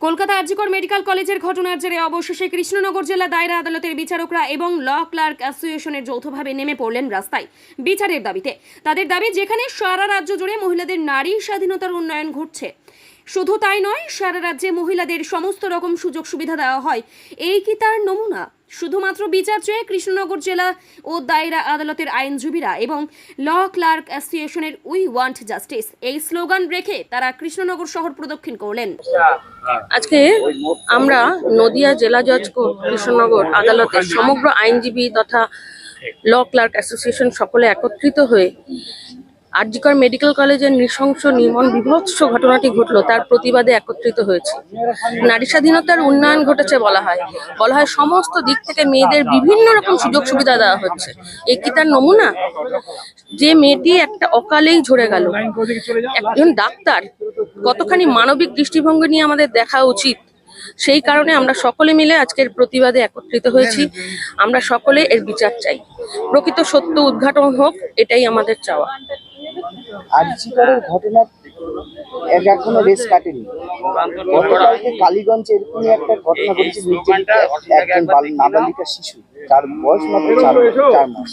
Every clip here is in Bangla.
কলকাতা আরজিকর মেডিকেল কলেজের ঘটনার জেরে অবশেষে কৃষ্ণনগর জেলা দায়রা আদালতের বিচারকরা এবং ল ক্লার্ক অ্যাসোসিয়েশনের যৌথভাবে নেমে পড়লেন রাস্তায় বিচারের দাবিতে। তাদের দাবি, যেখানে সারা রাজ্য জুড়ে মহিলাদের নারী স্বাধীনতার উন্নয়ন ঘটছে, শুধু তাই নয়, সারা রাজ্যে মহিলাদের সমস্ত রকম সুযোগ সুবিধা দেওয়া হয়, এই কি তার নমুনা? শুধুমাত্র বিচার চেয়ে কৃষ্ণনগর জেলা ও দায়রা আদালতের আইনজীবীরা এবং ল ক্লার্ক অ্যাসোসিয়েশনের উই ওয়ান্ট জাস্টিস এই স্লোগান রেখে তারা কৃষ্ণনগর শহর প্রদক্ষিণ করলেন। আজকে আমরা নদিয়া জেলা জজ কোর্ট কৃষ্ণনগর আদালতের সমগ্র আইনজীবী তথা ল ক্লার্ক অ্যাসোসিয়েশন সকলে একত্রিত হয়ে আরজিকর মেডিকেল কলেজের নৃশংস নির্মম বিভৎস ঘটনাটি ঘটলো তার প্রতিবাদে একত্রিত হয়েছে। নারী স্বাধীনতার উন্নয়ন ঘটেছে বলা হয় সমস্ত দিক থেকে মেয়েদের বিভিন্ন রকম সুযোগ সুবিধা দেওয়া হচ্ছে, এই কি তার নমুনা? যে মেয়েটি একটা অকালেই ঝরে গেল, একজন ডাক্তার, কতখানি মানবিক দৃষ্টিভঙ্গি নিয়ে আমাদের দেখা উচিত, সেই কারণে আমরা সকলে মিলে আজকের প্রতিবাদে একত্রিত হয়েছি। আমরা সকলে এর বিচার চাই, প্রকৃত সত্য উদ্ঘাটন হোক, এটাই আমাদের চাওয়া। আরজিকরের ঘটনা এখনো রেস কাটেনি। গতকালকে কালীগঞ্জে এরকমই একটা ঘটনা ঘটেছে, একজন নাবালিকা শিশু, যার বয়স মাত্র 4 মাস।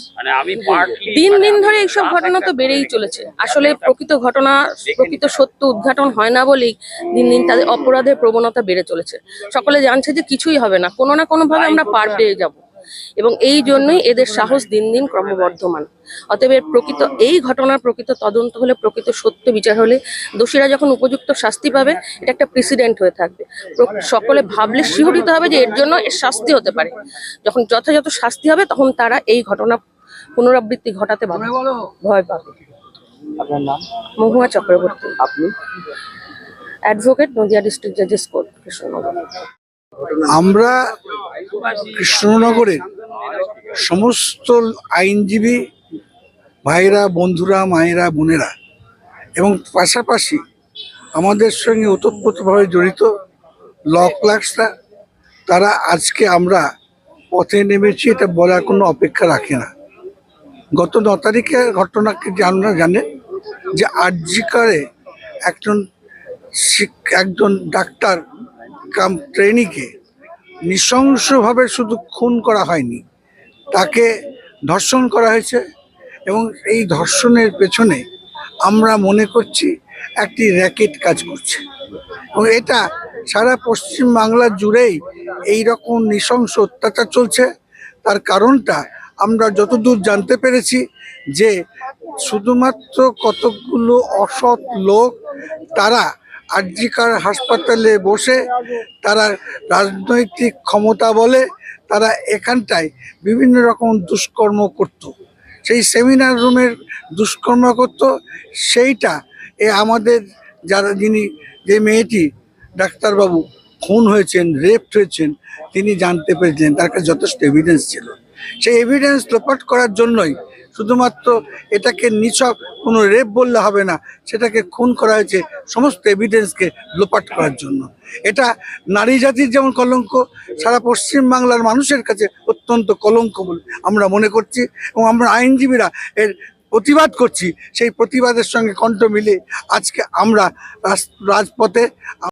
দিন দিন ধরে এইসব ঘটনা তো বেড়েই চলেছে। আসলে প্রকৃত ঘটনা, প্রকৃত সত্য উদ্ঘাটন হয় না বলেই দিন দিন তাদের অপরাধের প্রবণতা বেড়ে চলেছে। সকলে জানছে যে কিছুই হবে না, কোনো না কোনো ভাবে আমরা পার পেয়ে যাব, এবং এই জন্যই এদের সাহস দিন দিন ক্রমবর্ধমান। অতএব প্রকৃত এই ঘটনার প্রকৃত তদন্ত হলে, প্রকৃত সত্য বিচার হলে, দোষীরা যখন উপযুক্ত শাস্তি পাবে, এটা একটা প্রেসিডেন্ট হয়ে থাকবে। সকলে ভাবলে শিহরিত হবে যে এর জন্য এর শাস্তি হতে পারে। যখন যথাযথ শাস্তি হবে, তখন তারা এই ঘটনা পুনরাবৃত্তি ঘটাতে ভয় পাবে। আপনার নাম? মহুয়া চক্রবর্তী। আপনি? অ্যাডভোকেট, নদিয়া ডিস্ট্রিক্ট জাজেস কোর্ট, কৃষ্ণনগর। আমরা কৃষ্ণনগরের সমস্ত আইনজীবী ভাইরা, বন্ধুরা, মায়েরা, বোনেরা এবং পাশাপাশি আমাদের সঙ্গে ওতপ্রোতভাবে জড়িত ল ক্লার্কসরা, তারা আজকে আমরা পথে নেমেছি, এটা বলার কোনো অপেক্ষা রাখে না। গত 9 তারিখের ঘটনাকে আপনারা জানেন যে আরজিকরে একজন ডাক্তার কাম ট্রেনিকে নৃশংসভাবে শুধু খুন করা হয়নি, তাকে ধর্ষণ করা হয়েছে, এবং এই ধর্ষণের পেছনে আমরা মনে করছি একটি র্যাকেট কাজ করছে, এবং এটা সারা পশ্চিম বাংলা জুড়েই এই রকম নৃশংস অত্যাচার চলছে। তার কারণটা আমরা যতদূর জানতে পেরেছি যে শুধুমাত্র কতগুলো অসৎ লোক, তারা আরজিকর হাসপাতালে বসে তারা রাজনৈতিক ক্ষমতা বলে তারা এখানটায় বিভিন্ন রকম দুষ্কর্ম করত, সেই সেমিনার রুমের দুষ্কর্ম করত। সেইটা আমাদের যে মেয়েটি ডাক্তারবাবু খুন হয়েছেন, রেপ হয়েছেন, তিনি জানতে পেরেছিলেন, তার কাছে যথেষ্ট এভিডেন্স ছিল। সেই এভিডেন্স লোপাট করার জন্যই, শুধুমাত্র এটাকে নিছক কোনো রেপ বললে হবে না, সেটাকে খুন করা হয়েছে সমস্ত এভিডেন্সকে লোপাট করার জন্য। এটা নারী জাতির যেমন কলঙ্ক, সারা পশ্চিম বাংলার মানুষের কাছে অত্যন্ত কলঙ্ক বলে আমরা মনে করছি, এবং আমরা আইনজীবীরা এর প্রতিবাদ করছি। সেই প্রতিবাদের সঙ্গে কণ্ঠ মিলে আজকে আমরা রাজপথে